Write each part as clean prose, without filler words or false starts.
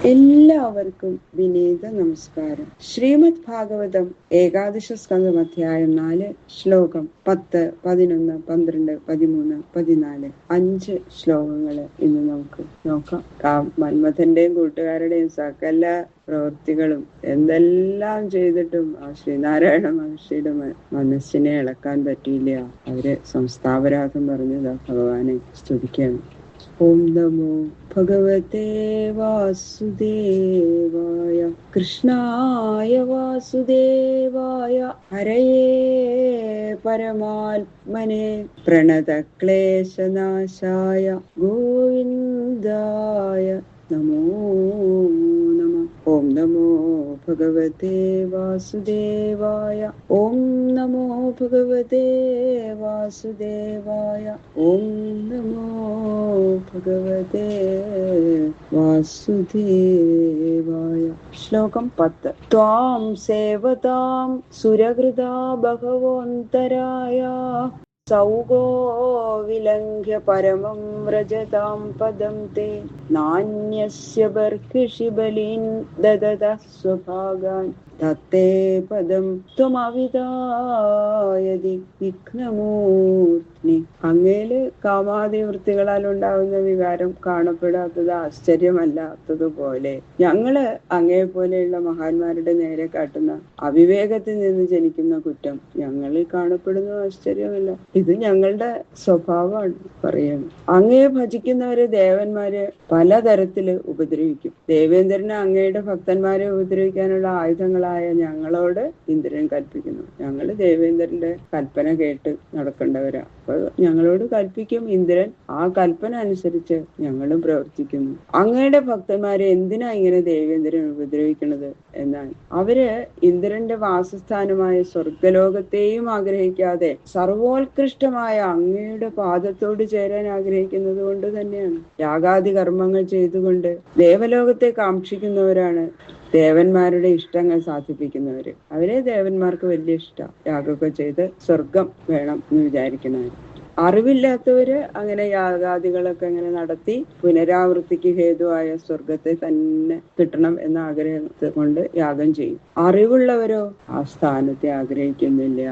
എല്ലാവർക്കും വിനീത നമസ്കാരം. ശ്രീമദ് ഭാഗവതം ഏകാദശ സ്കന്ധം അധ്യായം 4 ശ്ലോകം 10, 11, 12, 13, 14 5 ശ്ലോകങ്ങള് ഇന്ന് നമുക്ക് നോക്കാം. മന്മഥന്റെയും കൂട്ടുകാരുടെയും സകല പ്രവൃത്തികളും എന്തെല്ലാം ചെയ്തിട്ടും ആ ശ്രീനാരായണ മഹർഷിയുടെ മനസ്സിനെ ഇളക്കാൻ പറ്റിയില്ല. അവര് സംസ്ഥാപരാധം പറഞ്ഞതാ ഭഗവാനെ സ്തുതിക്കുകയാണ്. ഓം നമോ ഭഗവതേ വാസുദേവായ കൃഷ്ണായ വാസുദേവായ ഹരയേ പരമാത്മനെ പ്രണതക്ലേശനാശായ ഗോവിന്ദായ നമോ നമഃ. ഓം നമോ ഭഗവതേ വാസുദേവായ. ഓം നമോ ഭഗവതേ വാസുദേവായ. ഓം നമോ ഭഗവതേ വാസുദേവായ. ശ്ലോകം 10. ത്വാം സേവതാം സുരകൃതാ ബഹവോന്തരായ സൗഗോ വിലംഘ്യ പരമം വ്രജതാം പദം തേ നാന്യസ്യ ബർഹിഷി ബലീൻ ദദതഃ സ്വഭാഗാൻ തത്തേ പദം ത്വമവിതായതി വിഘ്നമൂർത്തി. അങ്ങേല് കാമാദി വൃത്തികളാൽ ഉണ്ടാകുന്ന വികാരം കാണപ്പെടാത്തത് ആശ്ചര്യമല്ലാത്തതുപോലെ ഞങ്ങള് അങ്ങേ പോലെയുള്ള മഹാന്മാരുടെ നേരെ കാട്ടുന്ന അവിവേകത്തിൽ നിന്ന് ജനിക്കുന്ന കുറ്റം ഞങ്ങളിൽ കാണപ്പെടുന്ന ആശ്ചര്യമല്ല. ഇത് ഞങ്ങളുടെ സ്വഭാവമാണ് പറയുന്നത്. അങ്ങയെ ഭജിക്കുന്നവരെ ദേവന്മാര് പലതരത്തില് ഉപദ്രവിക്കും. ദേവേന്ദ്രന് അങ്ങയുടെ ഭക്തന്മാരെ ഉപദ്രവിക്കാനുള്ള ആയുധങ്ങളായ ഞങ്ങളോട് ഇന്ദ്രൻ കൽപ്പിക്കുന്നു. ഞങ്ങള് ദേവേന്ദ്രന്റെ കൽപ്പന കേട്ട് നടക്കേണ്ടവരാ. അപ്പൊ ഞങ്ങളോട് കൽപ്പിക്കും ഇന്ദ്രൻ. ആ കൽപ്പന അനുസരിച്ച് ഞങ്ങളും പ്രവർത്തിക്കുന്നു. അങ്ങയുടെ ഭക്തന്മാരെ എന്തിനാ ഇങ്ങനെ ദേവേന്ദ്രൻ ഉപദ്രവിക്കണത് എന്നാൽ അവര് ഇന്ദ്രന്റെ വാസസ്ഥാനമായ സ്വർഗലോകത്തെയും ആഗ്രഹിക്കാതെ സർവോത്കൃഷ്ടമായ അങ്ങയുടെ പാദത്തോട് ചേരാൻ ആഗ്രഹിക്കുന്നത് കൊണ്ട് തന്നെയാണ്. യാഗാദി കർമ്മങ്ങൾ ചെയ്തുകൊണ്ട് ദേവലോകത്തെ കാക്ഷിക്കുന്നവരാണ് ദേവന്മാരുടെ ഇഷ്ടങ്ങൾ സാധിപ്പിക്കുന്നവര്. അവരെ ദേവന്മാർക്ക് വലിയ ഇഷ്ടം. യാഗമൊക്കെ ചെയ്ത് സ്വർഗം വേണം എന്ന് വിചാരിക്കുന്നവര്. അറിവില്ലാത്തവര് അങ്ങനെ യാഗാദികളൊക്കെ അങ്ങനെ നടത്തി പുനരാവൃത്തിക്ക് ഹേതുവായ സ്വർഗത്തെ തന്നെ കിട്ടണം എന്ന ആഗ്രഹത്തെ കൊണ്ട് യാഗം ചെയ്യും. അറിവുള്ളവരോ ആ സ്ഥാനത്തെ ആഗ്രഹിക്കുന്നില്ല.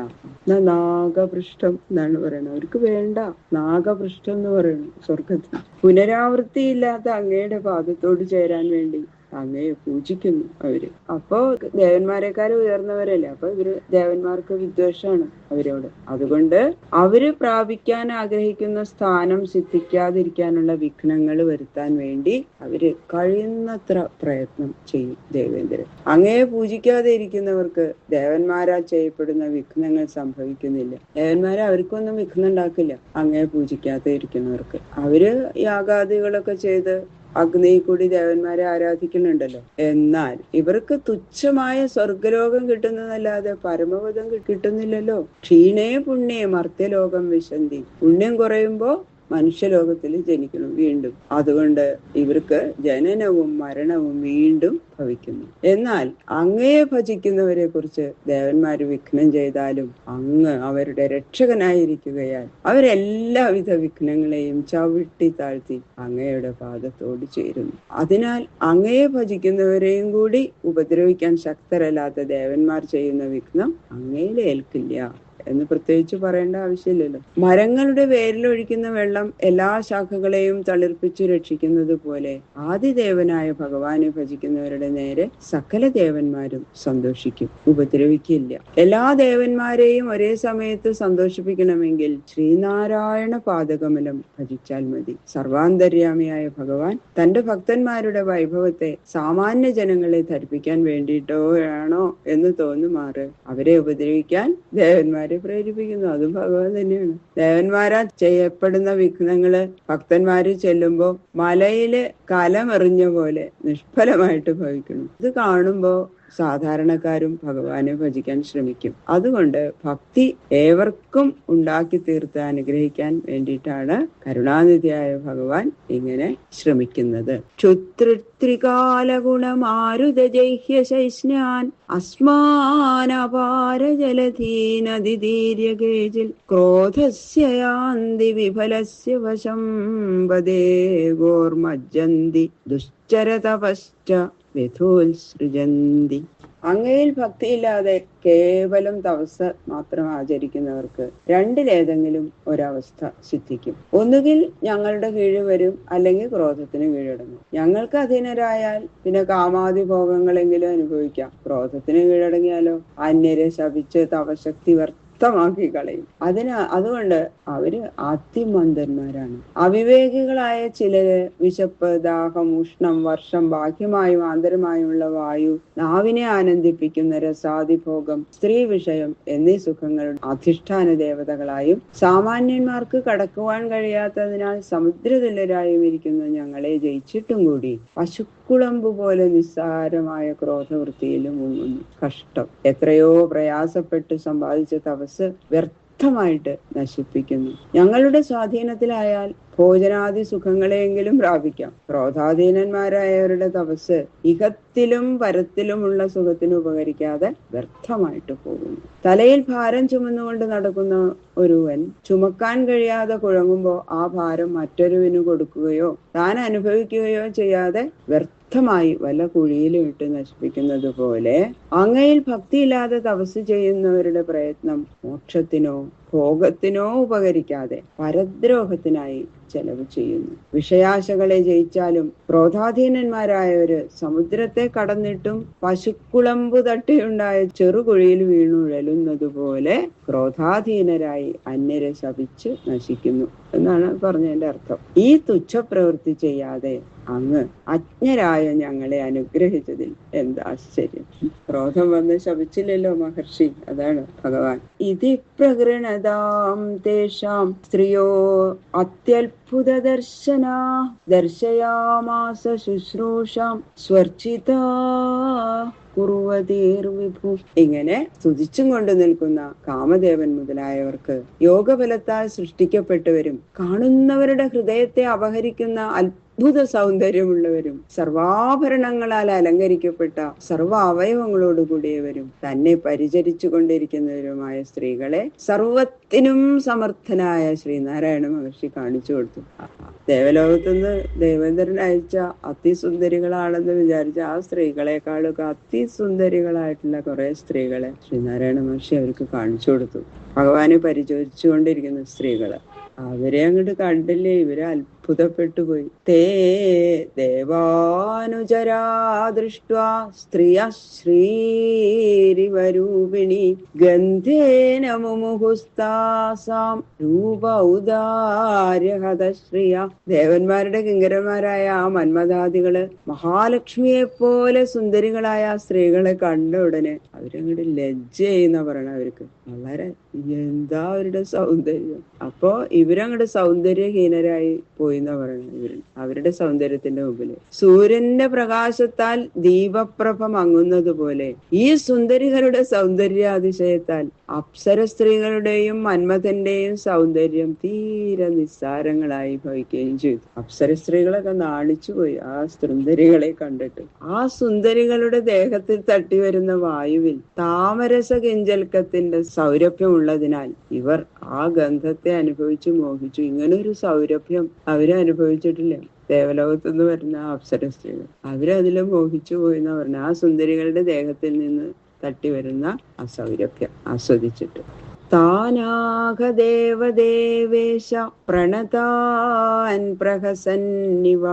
നാഗപൃഷ്ഠം എന്നാണ് പറയുന്നത്. അവർക്ക് വേണ്ട നാഗപൃഷ്ഠം എന്ന് പറയുന്നു സ്വർഗത്തിൽ. പുനരാവൃത്തിയില്ലാത്ത അങ്ങയുടെ പാദത്തോട് ചേരാൻ വേണ്ടി അങ്ങയെ പൂജിക്കുന്നു അവര്. അപ്പോ ദേവന്മാരെക്കാൾ ഉയർന്നവരല്ലേ. അപ്പൊ ഇവര് ദേവന്മാർക്ക് വിദ്വേഷമാണ് അവരോട്. അതുകൊണ്ട് അവര് പ്രാപിക്കാൻ ആഗ്രഹിക്കുന്ന സ്ഥാനം സിദ്ധിക്കാതിരിക്കാനുള്ള വിഘ്നങ്ങൾ വരുത്താൻ വേണ്ടി അവര് കഴിയുന്നത്ര പ്രയത്നം ചെയ്യും ദേവേന്ദ്രൻ. അങ്ങയെ പൂജിക്കാതെ ഇരിക്കുന്നവർക്ക് ദേവന്മാരാ ചെയ്യപ്പെടുന്ന വിഘ്നങ്ങൾ സംഭവിക്കുന്നില്ല. ദേവന്മാരെ അവർക്കൊന്നും വിഘ്നം ഉണ്ടാക്കില്ല അങ്ങയെ പൂജിക്കാതെ ഇരിക്കുന്നവർക്ക്. അവര് യാഗാദികളൊക്കെ ചെയ്ത് അഗ്നി കൂടി ദേവന്മാരെ ആരാധിക്കുന്നുണ്ടല്ലോ. എന്നാൽ ഇവർക്ക് തുച്ഛമായ സ്വർഗലോകം കിട്ടുന്നതല്ലാതെ പരമപദം കിട്ടുന്നില്ലല്ലോ. ക്ഷീണേ പുണ്യേ മർത്യലോകം വിശന്തി. പുണ്യം കുറയുമ്പോ മനുഷ്യലോകത്തിൽ ജനിക്കണം വീണ്ടും. അതുകൊണ്ട് ഇവർക്ക് ജനനവും മരണവും വീണ്ടും ഭവിക്കുന്നു. എന്നാൽ അങ്ങയെ ഭജിക്കുന്നവരെ കുറിച്ച് ദേവന്മാര് വിഘ്നം ചെയ്താലും അങ്ങ് അവരുടെ രക്ഷകനായിരിക്കുകയാൽ അവരെല്ലാവിധ വിഘ്നങ്ങളെയും ചവിട്ടി താഴ്ത്തി അങ്ങയുടെ പാദത്തോട് ചേരുന്നു. അതിനാൽ അങ്ങയെ ഭജിക്കുന്നവരെയും കൂടി ഉപദ്രവിക്കാൻ ശക്തരല്ലാത്ത ദേവന്മാർ ചെയ്യുന്ന വിഘ്നം അങ്ങയിൽ ഏൽക്കില്ല എന്ന് പ്രത്യേകിച്ച് പറയേണ്ട ആവശ്യമില്ലല്ലോ. മരങ്ങളുടെ വേരിലൊഴിക്കുന്ന വെള്ളം എല്ലാ ശാഖകളെയും തളിർപ്പിച്ചു രക്ഷിക്കുന്നത് പോലെ ആദിദേവനായ ഭഗവാനെ ഭജിക്കുന്നവരുടെ നേരെ സകല ദേവന്മാരും സന്തോഷിക്കും, ഉപദ്രവിക്കില്ല. എല്ലാ ദേവന്മാരെയും ഒരേ സമയത്ത് സന്തോഷിപ്പിക്കണമെങ്കിൽ ശ്രീനാരായണ പാദകമലം ഭജിച്ചാൽ മതി. സർവാന്തര്യാമിയായ ഭഗവാൻ തന്റെ ഭക്തന്മാരുടെ വൈഭവത്തെ സാമാന്യ ജനങ്ങളെ ധരിപ്പിക്കാൻ വേണ്ടിയിട്ടോ ആണോ എന്ന് തോന്നുമാറ് അവരെ ഉപദ്രവിക്കാൻ ദേവന്മാരെ പ്രേരിപ്പിക്കുന്നു. അതും ഭഗവാൻ തന്നെയാണ്. ദേവന്മാരാ ചെയ്യപ്പെടുന്ന വിഘ്നങ്ങള് ഭക്തന്മാര് ചെല്ലുമ്പോ മലയില് കലമെറിഞ്ഞ പോലെ നിഷ്ഫലമായിട്ട് ഭവിക്കുന്നു. ഇത് കാണുമ്പോ സാധാരണക്കാരും ഭഗവാനെ ഭജിക്കാൻ ശ്രമിക്കും. അതുകൊണ്ട് ഭക്തി ഏവർക്കും ഉണ്ടാക്കി തീർത്ത് അനുഗ്രഹിക്കാൻ വേണ്ടിയിട്ടാണ് കരുണാനിധിയായ ഭഗവാൻ ഇങ്ങനെ ശ്രമിക്കുന്നത്. ക്ഷുത്രികാലഗുണമാരുതജൈഹ്യ ശൈസ്നാൻ അസ്മാനപാര ജലധീനദിതീര്യകേജിൽ ക്രോധസ്യയാന്തി വിഫലസ്യ വശം വദേ ഗോർമജ്ജന്തി ദുശ്ചരതപശ്ച വിധുൽസൃജന്തി. അങ്ങയിൽ ഭക്തിയില്ലാതെ കേവലം തപസ് മാത്രം ആചരിക്കുന്നവർക്ക് രണ്ടിലേതെങ്കിലും ഒരവസ്ഥ സിദ്ധിക്കും. ഒന്നുകിൽ ഞങ്ങളുടെ കീഴിൽ വരും, അല്ലെങ്കിൽ ക്രോധത്തിന് കീഴടങ്ങും. ഞങ്ങൾക്ക് അധീനരായാൽ പിന്നെ കാമാദി ഭോഗങ്ങളെങ്കിലും അനുഭവിക്കാം. ക്രോധത്തിന് കീഴടങ്ങിയാലോ അന്യരെ ശപിച്ച് തപശക്തി വ്യർത്ഥമാക്കി കളയും. അതുകൊണ്ട് അവര് അതിമന്ദന്മാരാണ്. അവിവേകികളായ ചിലര് വിശപ്പ്, ദാഹം, ഉഷ്ണം, വർഷം, ബാഹ്യമായും ആന്തരമായുമുള്ള വായു, നാവിനെ ആനന്ദിപ്പിക്കുന്ന രസാദിഭോഗം, സ്ത്രീ വിഷയം എന്നീ സുഖങ്ങളുടെ അധിഷ്ഠാന ദേവതകളായും സാമാന്യന്മാർക്ക് കടക്കുവാൻ കഴിയാത്തതിനാൽ സമുദ്രതുല്യരായും ഇരിക്കുന്ന ഞങ്ങളെ ജയിച്ചിട്ടും കൂടി പശുക്കുളമ്പ് പോലെ നിസ്സാരമായ ക്രോധവൃത്തിയിലും മുങ്ങുന്നു. കഷ്ടം! എത്രയോ പ്രയാസപ്പെട്ട് സമ്പാദിച്ച തപസ് വ്യർത്ഥമായിട്ട് നശിപ്പിക്കുന്നു. ഞങ്ങളുടെ സ്വാധീനത്തിലായാൽ ഭോജനാദി സുഖങ്ങളെയെങ്കിലും പ്രാപിക്കാം. ക്രോധാധീനന്മാരായവരുടെ തപസ് ഇഹത്തിലും പരത്തിലുമുള്ള സുഖത്തിന് ഉപകരിക്കാതെ വ്യർത്ഥമായിട്ട് പോകുന്നു. തലയിൽ ഭാരം ചുമന്നുകൊണ്ട് നടക്കുന്ന ഒരുവൻ ചുമക്കാൻ കഴിയാതെ കുഴങ്ങുമ്പോ ആ ഭാരം മറ്റൊരുവിന് കൊടുക്കുകയോ താൻ അനുഭവിക്കുകയോ ചെയ്യാതെ വ്യർത്ഥമായി വല്ല കുഴിയിലും ഇട്ട് നശിപ്പിക്കുന്നത് പോലെ അങ്ങയിൽ ഭക്തിയില്ലാതെ തപസ് ചെയ്യുന്നവരുടെ പ്രയത്നം മോക്ഷത്തിനോ ഭോഗത്തിനോ ഉപകരിക്കാതെ പരദ്രോഹത്തിനായി ചെലവ് ചെയ്യുന്നു. വിഷയാശകളെ ജയിച്ചാലും ക്രോധാധീനന്മാരായവര് സമുദ്രത്തെ കടന്നിട്ടും പശുക്കുളമ്പ് തട്ടിയുണ്ടായ ചെറുകുഴിയിൽ വീണുഴലുന്നത് പോലെ ക്രോധാധീനരായി അന്യരെ ശപിച്ച് നശിക്കുന്നു എന്നാണ് പറഞ്ഞതിന്റെ അർത്ഥം. ഈ തുച്ഛപ്രവൃത്തി ചെയ്യാതെ അങ്ങ് അജ്ഞരായ ഞങ്ങളെ അനുഗ്രഹിച്ചതിൽ എന്താ ആശ്ചര്യം. ക്രോധം വന്ന് ശപിച്ചില്ലല്ലോ മഹർഷി. അതാണ് ഭഗവാൻ. ഇതി പ്രകൃണതാം തേഷാം സ്ത്രീയോ അത്യത്ഭുത ദർശനാ ദർശയാമാസ ശുശ്രൂഷാം സ്വർച്ചിതാ കുറുവതീർവിഭു. ഇങ്ങനെ സ്തുതിച്ചും കൊണ്ട് നിൽക്കുന്ന കാമദേവൻ മുതലായവർക്ക് യോഗബലത്താൽ സൃഷ്ടിക്കപ്പെട്ടവരും കാണുന്നവരുടെ ഹൃദയത്തെ അപഹരിക്കുന്ന അത്ഭുത സൗന്ദര്യമുള്ളവരും സർവാഭരണങ്ങളാൽ അലങ്കരിക്കപ്പെട്ട സർവ അവയവങ്ങളോട് കൂടിയവരും തന്നെ പരിചരിച്ചു കൊണ്ടിരിക്കുന്നവരുമായ സ്ത്രീകളെ സർവത്തിനും സമർത്ഥനായ ശ്രീനാരായണ മഹർഷി കാണിച്ചു കൊടുത്തു. ദേവലോകത്തുനിന്ന് ദേവേന്ദ്രൻ അയച്ച അതിസുന്ദരികളാണെന്ന് വിചാരിച്ച ആ സ്ത്രീകളെക്കാളൊക്കെ അതിസുന്ദരികളായിട്ടുള്ള കുറെ സ്ത്രീകളെ ശ്രീനാരായണ മഹർഷി അവർക്ക് കാണിച്ചു കൊടുത്തു. ഭഗവാനെ പരിചരിച്ചുകൊണ്ടിരിക്കുന്ന സ്ത്രീകള് അവരെ അങ്ങോട്ട് കണ്ടില്ലേ, ഇവരെ അത്ഭുതപ്പെട്ടു പോയി. തേ ദേവാനുചരാ ദൃഷ്ട്വാ സ്ത്രീയ ശ്രീരിവരൂപിണി ഗന്ധേന മുമുഹുസ്താസാം രൂപ ഔദാര്യഹതശ്രിയ. ദേവന്മാരുടെ കിങ്കരന്മാരായ ആ മന്മഥാദികള് മഹാലക്ഷ്മിയെ പോലെ സുന്ദരികളായ ആ സ്ത്രീകളെ കണ്ട ഉടനെ അവരങ്ങോട്ട് ലജ്ജ ചെയ്യുന്ന പറയണ. അവർക്ക് വളരെ എന്താ അവരുടെ സൗന്ദര്യം. അപ്പോ ഇവരങ്ങോട്ട് സൗന്ദര്യഹീനരായി പോയി എന്നാ പറയുന്നത്. അവരുടെ സൗന്ദര്യത്തിന്റെ മുമ്പില് സൂര്യന്റെ പ്രകാശത്താൽ ദീപപ്രഭ മങ്ങുന്നത് പോലെ ഈ സുന്ദരികളുടെ സൗന്ദര്യാതിശയത്താൽ അപ്സര സ്ത്രീകളുടെയും മന്മഥന്റെയും സൗന്ദര്യം തീരെ നിസ്സാരങ്ങളായി ഭവിക്കുകയും ചെയ്തു. അപ്സര സ്ത്രീകളൊക്കെ നാണിച്ചുപോയി ആ സുന്ദരികളെ കണ്ടിട്ട്. ആ സുന്ദരികളുടെ ദേഹത്തിൽ തട്ടി വരുന്ന വായുവിൽ താമരസ കിഞ്ചൽക്കത്തിന്റെ സൗരഭ്യമുള്ളതിനാൽ ഇവർ ആ ഗന്ധത്തെ അനുഭവിച്ചു മോഹിച്ചു. ഇങ്ങനൊരു സൗരഭ്യം അവര് അനുഭവിച്ചിട്ടില്ല. ദേവലോകത്തുനിന്ന് വരുന്ന അപ്സര സ്ത്രീകൾ അവരതിലും മോഹിച്ചു പോയിന്നാ പറഞ്ഞ. ആ സുന്ദരികളുടെ ദേഹത്തിൽ നിന്ന് തട്ടി വരുന്ന ആ സൗരഭ്യം ആസ്വദിച്ചിട്ട് താനാഹ ദേവദേവേശ പ്രണതാൻ പ്രഹസന്നിവ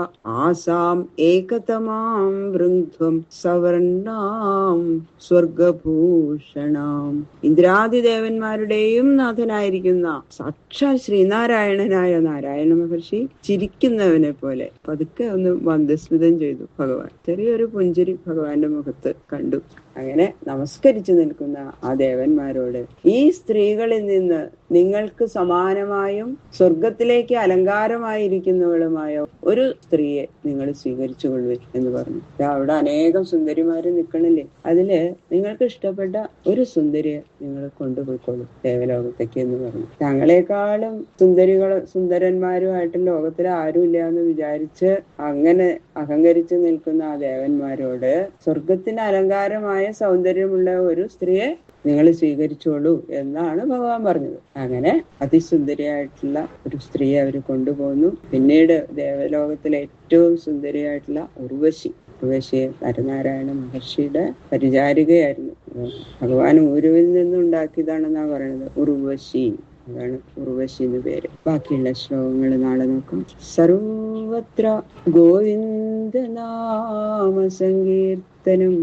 ആസാം ഏകതമാം വൃന്ധ്വം സവർണാം സ്വർഗഭൂഷണാം. ഇന്ദ്രാദിദേവന്മാരുടെയും നാഥനായിരിക്കുന്ന സാക്ഷാൽ ശ്രീനാരായണനായ നാരായണ മഹർഷി ചിരിക്കുന്നവനെ പോലെ പതുക്കെ ഒന്ന് മന്ദസ്മിതം ചെയ്തു ഭഗവാൻ. ചെറിയൊരു പുഞ്ചിരി ഭഗവാന്റെ മുഖത്ത് കണ്ടു. അങ്ങനെ നമസ്കരിച്ചു നിൽക്കുന്ന ആ ദേവന്മാരോട് ഈ സ്ത്രീ സ്ത്രീകളിൽ നിന്ന് നിങ്ങൾക്ക് സമാനമായും സ്വർഗത്തിലേക്ക് അലങ്കാരമായിരിക്കുന്നവളുമായ ഒരു സ്ത്രീയെ നിങ്ങൾ സ്വീകരിച്ചു കൊള്ളുവിൻ എന്ന് പറഞ്ഞു. അവിടെ അനേകം സുന്ദരിമാര് നിൽക്കണില്ലേ, അതില് നിങ്ങൾക്ക് ഇഷ്ടപ്പെട്ട ഒരു സുന്ദരിയെ നിങ്ങൾ കൊണ്ടുപോയിക്കോളൂ ദേവലോകത്തേക്ക് എന്ന് പറഞ്ഞു. തങ്ങളെക്കാളും സുന്ദരന്മാരുമായിട്ട് ലോകത്തിൽ ആരുമില്ല എന്ന് വിചാരിച്ച് അങ്ങനെ അഹങ്കരിച്ചു നിൽക്കുന്ന ആ ദേവന്മാരോട് സ്വർഗത്തിന് അലങ്കാരമായ സൗന്ദര്യമുള്ള ഒരു സ്ത്രീയെ നിങ്ങൾ സ്വീകരിച്ചോളൂ എന്നാണ് ഭഗവാൻ പറഞ്ഞത്. അങ്ങനെ അതിസുന്ദരിയായിട്ടുള്ള ഒരു സ്ത്രീയെ അവർ കൊണ്ടുപോകുന്നു. പിന്നീട് ദേവലോകത്തിലെ ഏറ്റവും സുന്ദരിയായിട്ടുള്ള ഉർവശിയെ നരനാരായണ മഹർഷിയുടെ പരിചാരികയായിരുന്നു. ഭഗവാൻ ഊരുവിൽ നിന്നുണ്ടാക്കിയതാണെന്നാ പറയുന്നത് ഉർവശി. അതാണ് ഉർവശി എന്ന് പേര്. ബാക്കിയുള്ള ശ്ലോകങ്ങൾ നാളെ നോക്കാം. സർവത്ര ഗോവിന്ദ നാമ സങ്കീർത്തനം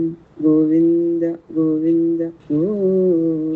ഗോവിന്ദ ഗോവിന്ദ ഗോവിന്ദ.